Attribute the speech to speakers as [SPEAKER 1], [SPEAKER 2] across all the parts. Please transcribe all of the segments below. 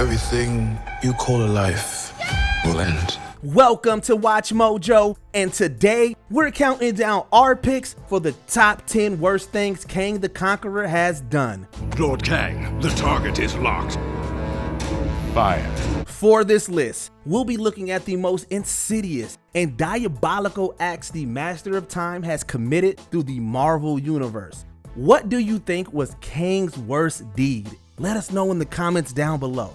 [SPEAKER 1] Everything you call a life will end.
[SPEAKER 2] Welcome to Watch Mojo, and today we're counting down our picks for the top 10 worst things Kang the Conqueror has done.
[SPEAKER 3] Lord Kang, the target is locked.
[SPEAKER 4] Fire.
[SPEAKER 2] For this list, we'll be looking at the most insidious and diabolical acts the Master of Time has committed through the Marvel Universe. What do you think was Kang's worst deed? Let us know in the comments down below.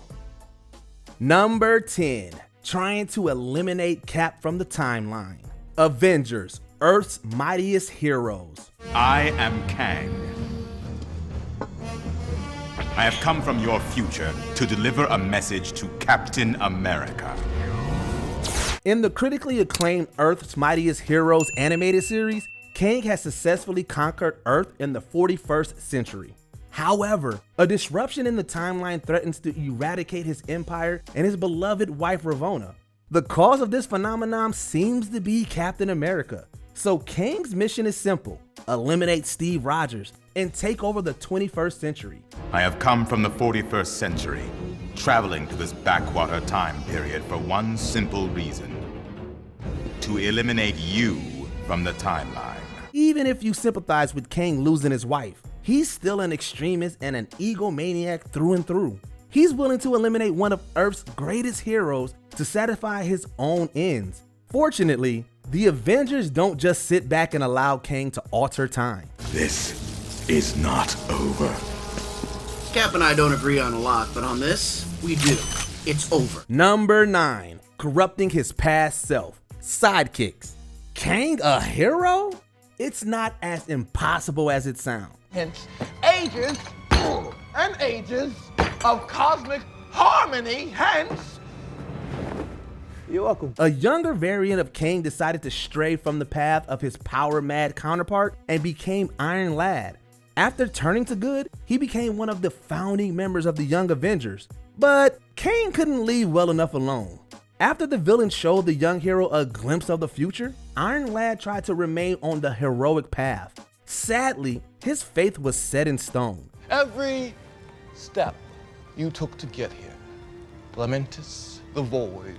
[SPEAKER 2] Number 10. Trying to eliminate Cap from the timeline. Avengers, Earth's mightiest heroes.
[SPEAKER 4] I am Kang. I have come from your future to deliver a message to Captain America.
[SPEAKER 2] In the critically acclaimed Earth's Mightiest Heroes animated series, Kang has successfully conquered Earth in the 41st century. However, a disruption in the timeline threatens to eradicate his empire and his beloved wife Ravonna. The cause of this phenomenon seems to be Captain America. So Kang's mission is simple: eliminate Steve Rogers and take over the 21st century.
[SPEAKER 4] I have come from the 41st century, traveling to this backwater time period for one simple reason: to eliminate you from the timeline.
[SPEAKER 2] Even if you sympathize with Kang losing his wife, he's still an extremist and an egomaniac through and through. He's willing to eliminate one of Earth's greatest heroes to satisfy his own ends. Fortunately, the Avengers don't just sit back and allow Kang to alter time.
[SPEAKER 3] This is not over.
[SPEAKER 5] Cap and I don't agree on a lot, but on this, we do. It's over.
[SPEAKER 2] Number 9. Corrupting his past self. Sidekicks. Kang a hero? It's not as impossible as it sounds.
[SPEAKER 6] Hence, ages and ages of cosmic harmony, hence. You're welcome.
[SPEAKER 2] A younger variant of Kang decided to stray from the path of his power-mad counterpart and became Iron Lad. After turning to good, he became one of the founding members of the Young Avengers. But Kang couldn't leave well enough alone. After the villain showed the young hero a glimpse of the future, Iron Lad tried to remain on the heroic path. Sadly, his faith was set in stone.
[SPEAKER 6] Every step you took to get here, Lamentus the Void,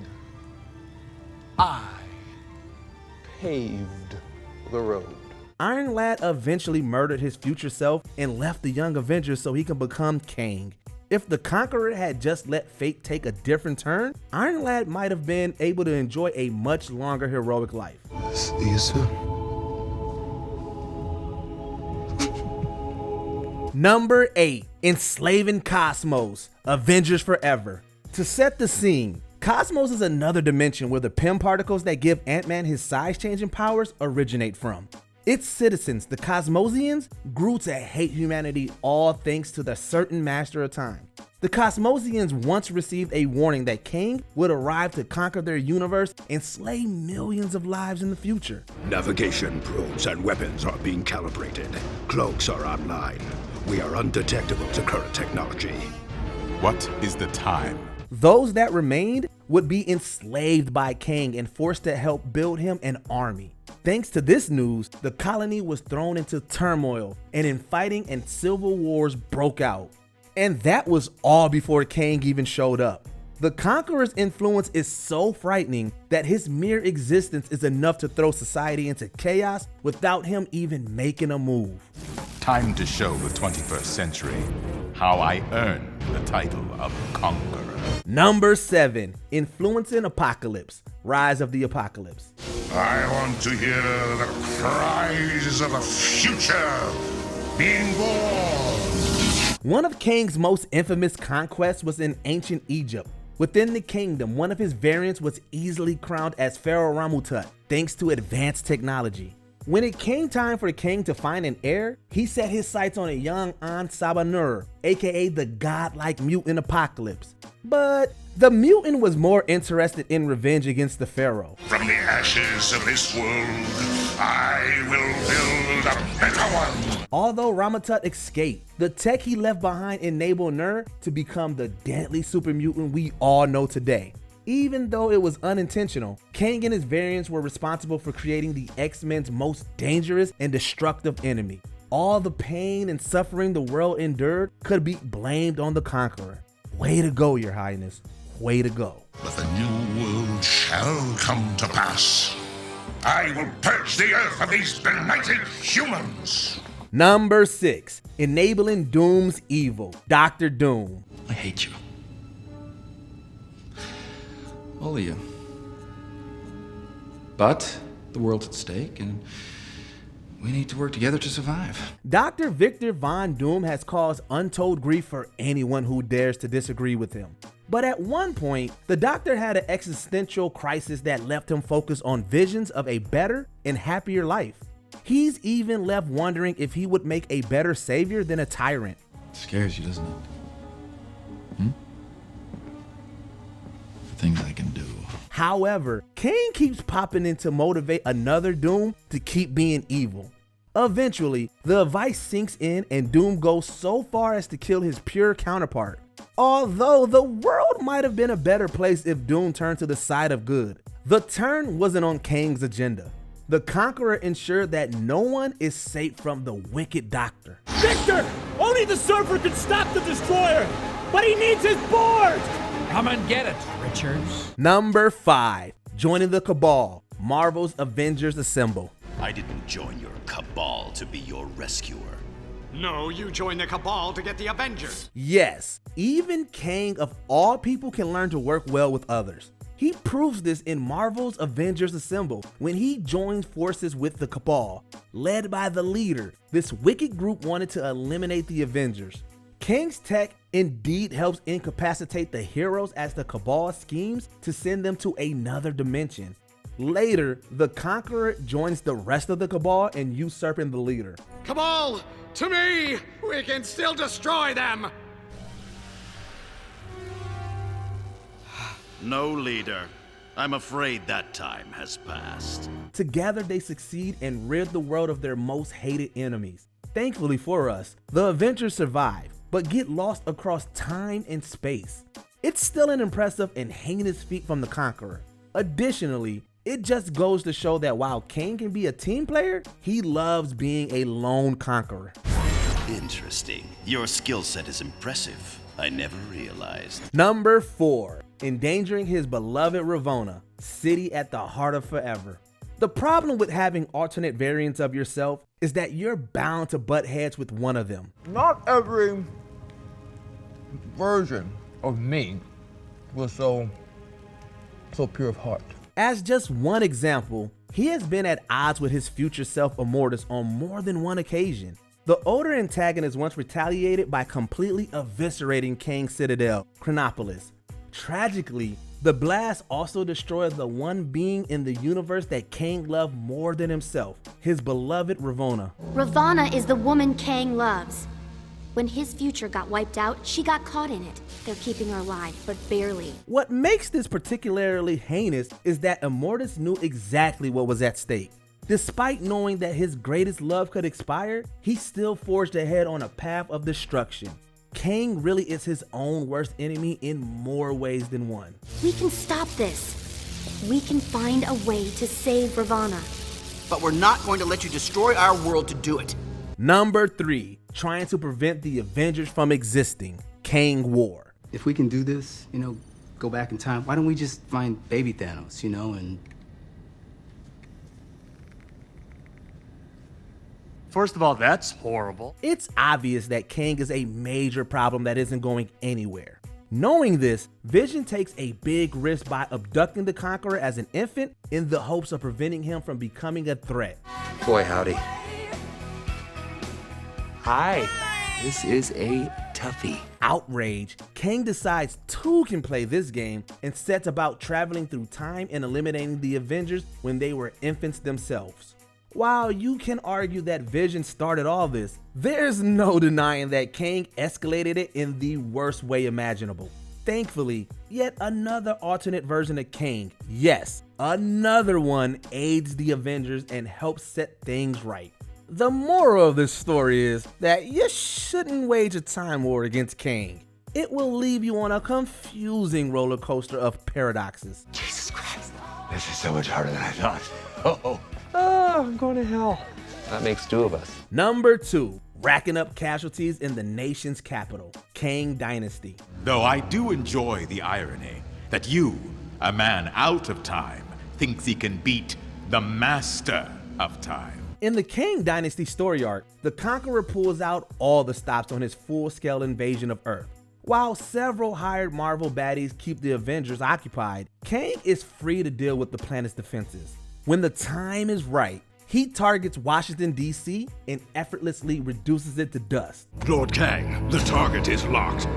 [SPEAKER 6] I paved the road.
[SPEAKER 2] Iron Lad eventually murdered his future self and left the Young Avengers so he can become Kang. If the Conqueror had just let fate take a different turn, Iron Lad might have been able to enjoy a much longer heroic life. Number 8. Enslaving Cosmos, Avengers Forever. To set the scene, Cosmos is another dimension where the PEM particles that give Ant-Man his size-changing powers originate from. Its citizens, the Cosmosians, grew to hate humanity, all thanks to the certain Master of Time. The Cosmosians once received a warning that Kang would arrive to conquer their universe and slay millions of lives in the future.
[SPEAKER 3] Navigation probes and weapons are being calibrated. Cloaks are online. We are undetectable to current technology.
[SPEAKER 4] What is the time?
[SPEAKER 2] Those that remained would be enslaved by Kang and forced to help build him an army. Thanks to this news, the colony was thrown into turmoil and infighting and civil wars broke out. And that was all before Kang even showed up. The Conqueror's influence is so frightening that his mere existence is enough to throw society into chaos without him even making a move.
[SPEAKER 4] Time to show the 21st century how I earned the title of Conqueror.
[SPEAKER 2] Number 7. Influencing Apocalypse, Rise of the Apocalypse.
[SPEAKER 7] I want to hear the cries of the future being born.
[SPEAKER 2] One of Kang's most infamous conquests was in ancient Egypt. Within the kingdom, one of his variants was easily crowned as Pharaoh Ramu-Tut, thanks to advanced technology. When it came time for Kang to find an heir, he set his sights on a young An-Sabanur, aka the godlike mutant Apocalypse. But the mutant was more interested in revenge against the Pharaoh.
[SPEAKER 7] From the ashes of this world, I will build a better one.
[SPEAKER 2] Although Ramu-Tut escaped, the tech he left behind enabled Nur to become the deadly super mutant we all know today. Even though it was unintentional, Kang and his variants were responsible for creating the X-Men's most dangerous and destructive enemy. All the pain and suffering the world endured could be blamed on the Conqueror. Way to go, Your Highness. Way to go.
[SPEAKER 7] But the new world shall come to pass. I will purge the earth of these benighted humans.
[SPEAKER 2] Number 6, enabling Doom's evil, Dr. Doom.
[SPEAKER 8] I hate you. All of you. But the world's at stake, and we need to work together to survive.
[SPEAKER 2] Dr. Victor Von Doom has caused untold grief for anyone who dares to disagree with him. But at one point, the Doctor had an existential crisis that left him focused on visions of a better and happier life. He's even left wondering if he would make a better savior than a tyrant.
[SPEAKER 8] It scares you, doesn't it? The things I can do.
[SPEAKER 2] However, Kang keeps popping in to motivate another Doom to keep being evil. Eventually, the advice sinks in and Doom goes so far as to kill his pure counterpart. Although the world might have been a better place if Doom turned to the side of good, the turn wasn't on Kang's agenda. The Conqueror ensured that no one is safe from the wicked Doctor.
[SPEAKER 9] Victor! Only the Surfer can stop the Destroyer! But he needs his board! Come and get it, Richards.
[SPEAKER 2] Number 5, joining the Cabal, Marvel's Avengers Assemble.
[SPEAKER 10] I didn't join your cabal to be your rescuer.
[SPEAKER 11] No, you joined the Cabal to get the Avengers.
[SPEAKER 2] Yes, even Kang of all people can learn to work well with others. He proves this in Marvel's Avengers Assemble when he joins forces with the Cabal. Led by the leader, this wicked group wanted to eliminate the Avengers. Kang's tech indeed helps incapacitate the heroes as the Cabal schemes to send them to another dimension. Later, the Conqueror joins the rest of the Cabal in usurping the leader.
[SPEAKER 11] Cabal, to me! We can still destroy them!
[SPEAKER 10] No, leader. I'm afraid that time has passed.
[SPEAKER 2] Together, they succeed and rid the world of their most hated enemies. Thankfully for us, the Avengers survive, but get lost across time and space. It's still an impressive and heinous feat from the Conqueror. Additionally, it just goes to show that while Kang can be a team player, he loves being a lone conqueror.
[SPEAKER 10] Interesting. Your skill set is impressive. I never realized.
[SPEAKER 2] Number 4, endangering his beloved Ravonna, city at the heart of forever. The problem with having alternate variants of yourself is that you're bound to butt heads with one of them.
[SPEAKER 6] Not every version of me was so pure of heart.
[SPEAKER 2] As just one example, he has been at odds with his future self Immortus on more than one occasion. The older antagonist once retaliated by completely eviscerating Kang's citadel, Chronopolis. Tragically, the blast also destroyed the one being in the universe that Kang loved more than himself, his beloved Ravonna.
[SPEAKER 12] Ravonna is the woman Kang loves. When his future got wiped out, she got caught in it. They're keeping her alive, but barely.
[SPEAKER 2] What makes this particularly heinous is that Immortus knew exactly what was at stake. Despite knowing that his greatest love could expire, he still forged ahead on a path of destruction. Kang really is his own worst enemy in more ways than one.
[SPEAKER 12] We can stop this. We can find a way to save Ravonna.
[SPEAKER 5] But we're not going to let you destroy our world to do it.
[SPEAKER 2] Number 3, trying to prevent the Avengers from existing, Kang War.
[SPEAKER 13] If we can do this, go back in time, why don't we just find baby Thanos, and...
[SPEAKER 9] First of all, that's horrible.
[SPEAKER 2] It's obvious that Kang is a major problem that isn't going anywhere. Knowing this, Vision takes a big risk by abducting the Conqueror as an infant in the hopes of preventing him from becoming a threat.
[SPEAKER 14] Boy, howdy.
[SPEAKER 9] Hi.
[SPEAKER 14] This is a toughie.
[SPEAKER 2] Outraged, Kang decides two can play this game and sets about traveling through time and eliminating the Avengers when they were infants themselves. While you can argue that Vision started all this, there's no denying that Kang escalated it in the worst way imaginable. Thankfully, yet another alternate version of Kang, yes, another one, aids the Avengers and helps set things right. The moral of this story is that you shouldn't wage a time war against Kang. It will leave you on a confusing roller coaster of paradoxes.
[SPEAKER 14] Jesus Christ. This is so much harder than I thought.
[SPEAKER 6] I'm going to hell.
[SPEAKER 14] That makes two of us.
[SPEAKER 2] Number 2, racking up casualties in the nation's capital, Kang Dynasty.
[SPEAKER 4] Though I do enjoy the irony that you, a man out of time, thinks he can beat the master of time.
[SPEAKER 2] In the Kang Dynasty story arc, the Conqueror pulls out all the stops on his full-scale invasion of Earth. While several hired Marvel baddies keep the Avengers occupied, Kang is free to deal with the planet's defenses. When the time is right, he targets Washington, D.C. and effortlessly reduces it to dust.
[SPEAKER 3] Lord Kang, the target is locked.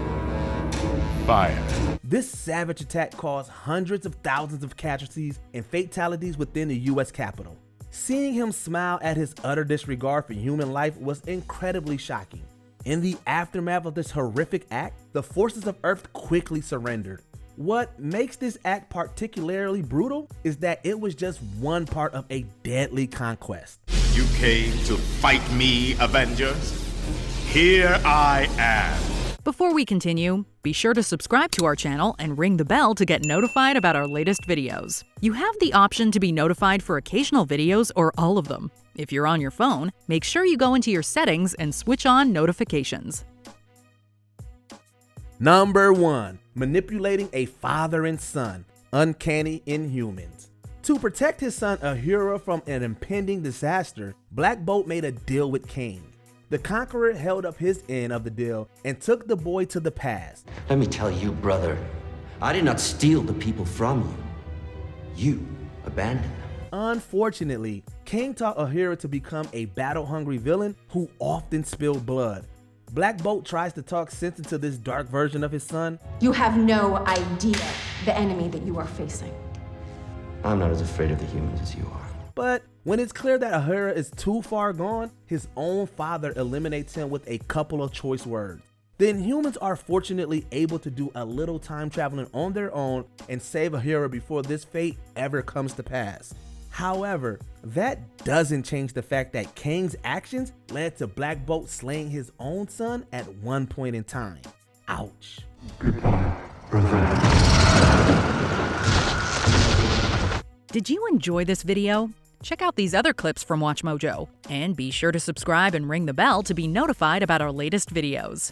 [SPEAKER 4] Fire.
[SPEAKER 2] This savage attack caused hundreds of thousands of casualties and fatalities within the U.S. Capitol. Seeing him smile at his utter disregard for human life was incredibly shocking. In the aftermath of this horrific act, the forces of Earth quickly surrendered. What makes this act particularly brutal is that it was just one part of a deadly conquest.
[SPEAKER 4] You came to fight me, Avengers? Here I am.
[SPEAKER 15] Before we continue, be sure to subscribe to our channel and ring the bell to get notified about our latest videos. You have the option to be notified for occasional videos or all of them. If you're on your phone, make sure you go into your settings and switch on notifications.
[SPEAKER 2] Number 1. Manipulating a father and son. Uncanny Inhumans. To protect his son Ahura from an impending disaster, Black Bolt made a deal with Kang. The Conqueror held up his end of the deal and took the boy to the past.
[SPEAKER 16] Let me tell you, brother, I did not steal the people from you. You abandoned them.
[SPEAKER 2] Unfortunately, Kang taught Ahura to become a battle-hungry villain who often spilled blood. Black Bolt tries to talk sense into this dark version of his son.
[SPEAKER 17] You have no idea the enemy that you are facing.
[SPEAKER 16] I'm not as afraid of the humans as you are.
[SPEAKER 2] But when it's clear that Ahura is too far gone, his own father eliminates him with a couple of choice words. The Inhumans are fortunately able to do a little time traveling on their own and save Ahura before this fate ever comes to pass. However, that doesn't change the fact that Kang's actions led to Black Bolt slaying his own son at one point in time. Ouch.
[SPEAKER 16] Goodbye, brother.
[SPEAKER 15] Did you enjoy this video? Check out these other clips from WatchMojo, and be sure to subscribe and ring the bell to be notified about our latest videos.